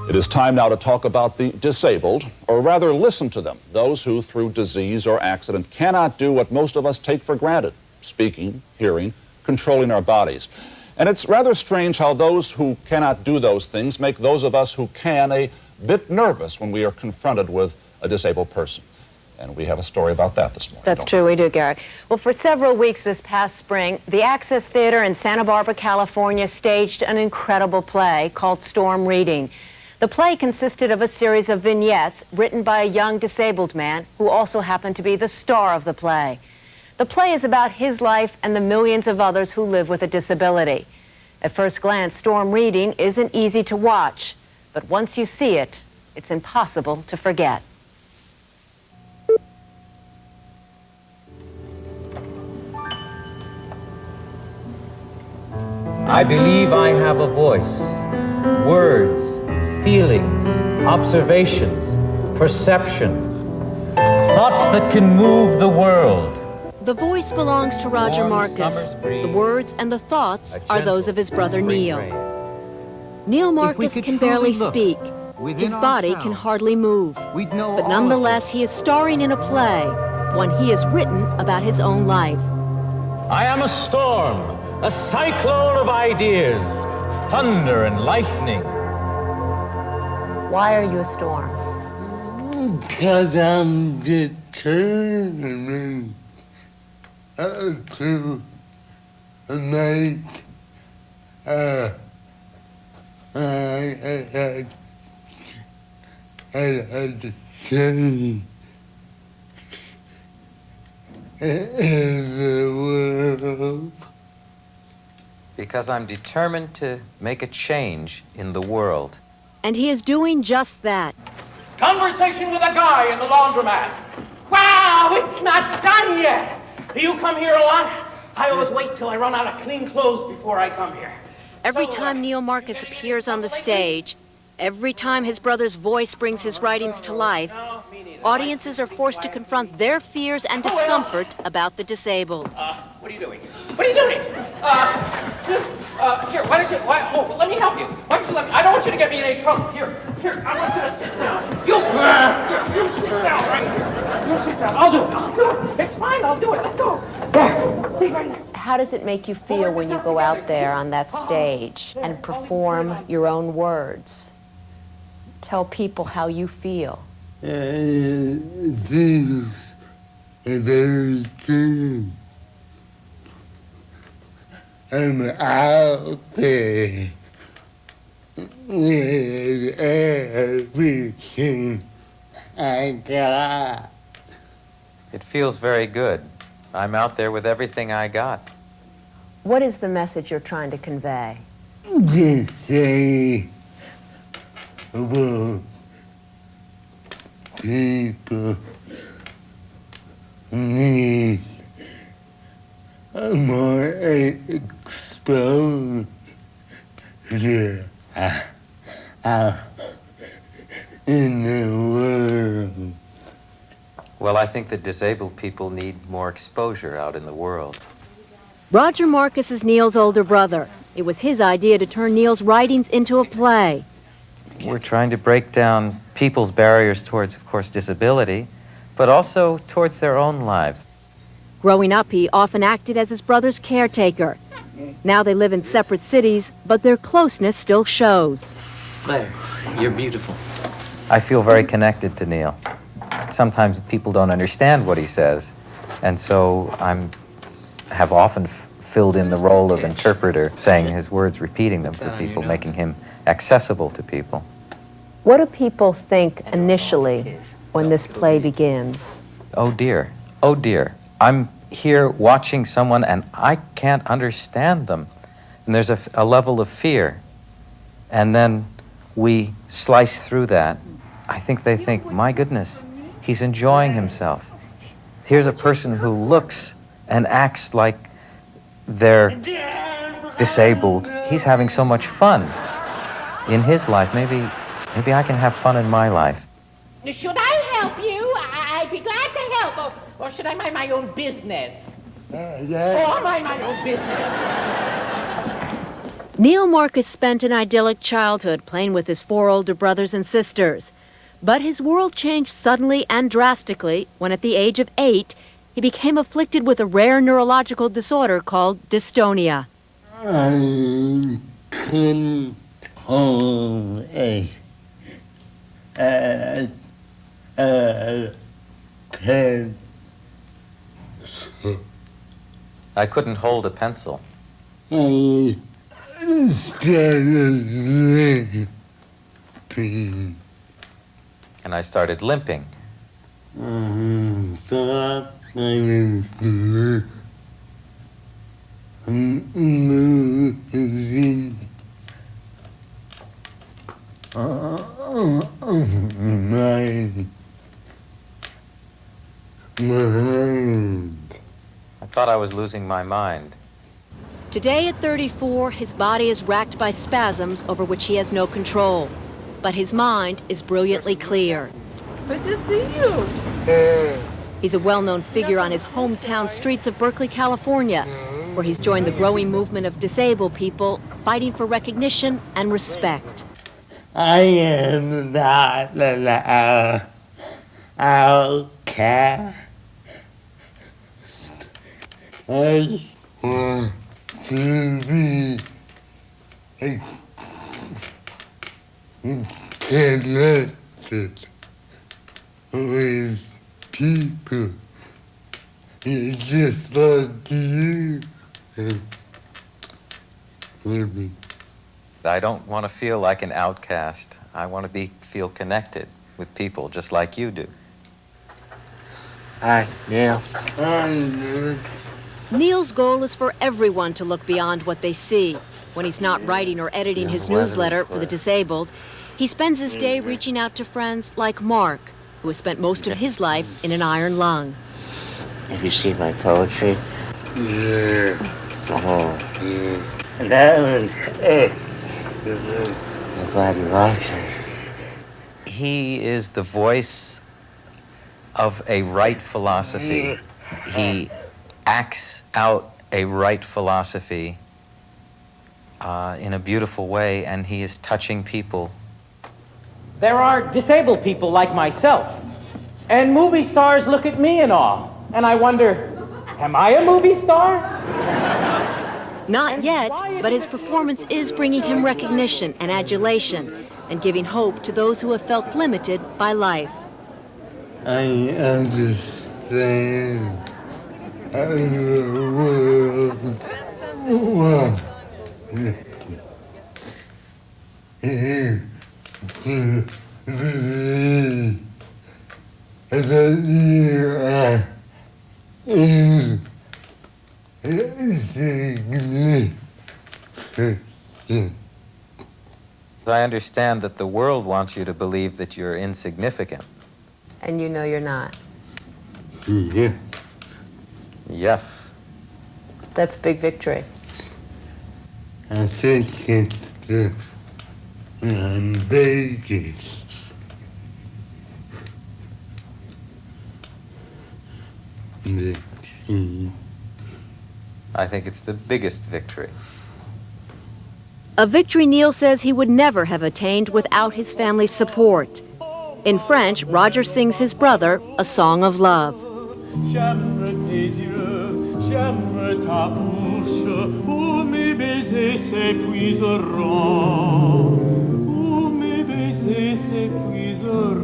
It is time now to talk about the disabled, or rather listen to them, those who through disease or accident cannot do what most of us take for granted: speaking, hearing, controlling our bodies. And it's rather strange how those who cannot do those things make those of us who can a bit nervous when we are confronted with a disabled person. And we have a story about that this morning. That's true, we do, Garrick. Well, for several weeks this past spring, the Access Theater in Santa Barbara, California staged an incredible play called Storm Reading. The play consisted of a series of vignettes written by a young disabled man who also happened to be the star of the play. The play is about his life and the millions of others who live with a disability. At first glance, Storm Reading isn't easy to watch, but once you see it, it's impossible to forget. I believe I have a voice, words, feelings, observations, perceptions, thoughts that can move the world. The voice belongs to Roger Marcus. The words and the thoughts are those of his brother Neil. Neil Marcus can barely speak. His body can hardly move. But nonetheless, he is starring in a play, one he has written about his own life. I am a storm, a cyclone of ideas, thunder and lightning. Why are you a storm? Because I'm determined to make a change in the world. Because I'm determined to make a change in the world. And he is doing just that. Conversation with a guy in the laundromat. Wow, it's not done yet. Do you come here a lot? I always wait till I run out of clean clothes before I come here. Every time Neil Marcus appears on the stage, every time his brother's voice brings his writings to life, audiences are forced to confront their fears and discomfort about the disabled. What are you doing? What are you doing? Here, let me help you. Why don't you let me? I don't want you to get me in any trouble. Here, I want you to sit down. You sit down right here. You sit down. I'll do it. It's fine, I'll do it. Let go. There, leave right there. How does it make you feel when you go out there on that stage and perform your own words? Tell people how you feel. It feels very good. I'm out there with everything I got. It feels very good. I'm out there with everything I got. What is the message you're trying to convey? Disabled people need more exposure in the world. Well, I think that disabled people need more exposure out in the world. Roger Marcus is Neil's older brother. It was his idea to turn Neil's writings into a play. We're trying to break down people's barriers towards, of course, disability, but also towards their own lives. Growing up, he often acted as his brother's caretaker. Now they live in separate cities, but their closeness still shows. Claire, you're beautiful. I feel very connected to Neil. Sometimes people don't understand what he says, and so have often filled in the role of interpreter, saying his words, repeating them for people, making him accessible to people. What do people think initially when this play begins? Oh dear, oh dear. I'm here watching someone and I can't understand them. And there's a level of fear. And then we slice through that. I think they think, my goodness, he's enjoying himself. Here's a person who looks and acts like they're disabled. He's having so much fun in his life. Maybe I can have fun in my life. Should I help you? I'd be glad to help. Or should I mind my own business? Oh, I mind my own business. Neil Marcus spent an idyllic childhood playing with his 4 older brothers and sisters. But his world changed suddenly and drastically when at the age of 8, he became afflicted with a rare neurological disorder called dystonia. I couldn't hold a pen. I couldn't hold a pencil. I started limping. And I started limping. Thought I was losing my mind. I thought I was losing my mind. Today at 34, his body is racked by spasms over which he has no control. But his mind is brilliantly clear. Good to see you. He's a well-known figure on his hometown streets of Berkeley, California, where he's joined the growing movement of disabled people fighting for recognition and respect. I am not an outcast. I want to be connected with people. It's just like you. I don't want to feel like an outcast. I want to feel connected with people just like you do. Hi, Neil. Neil's goal is for everyone to look beyond what they see. When he's not writing or editing his newsletter for the disabled, he spends his day reaching out to friends like Mark, who has spent most of his life in an iron lung. Have you seen my poetry? Yeah. Oh, Yeah. That was I'm glad you like it. He is the voice of a right philosophy. He acts out a right philosophy in a beautiful way, and he is touching people. There are disabled people like myself, and movie stars look at me and all, and I wonder, am I a movie star? Not yet, but his performance is bringing him recognition and adulation and giving hope to those who have felt limited by life. I understand the world. I understand that the world wants you to believe that you're insignificant. And you know you're not. Yeah. Yes. That's big victory. I think it's the Vegas. I think it's the biggest victory. A victory Neil says he would never have attained without his family's support. In French, Roger sings his brother a song of love. J'aime tes yeux, j'aime ta bouche, où mes baisers s'épuiseront, où mes baisers s'épuiseront.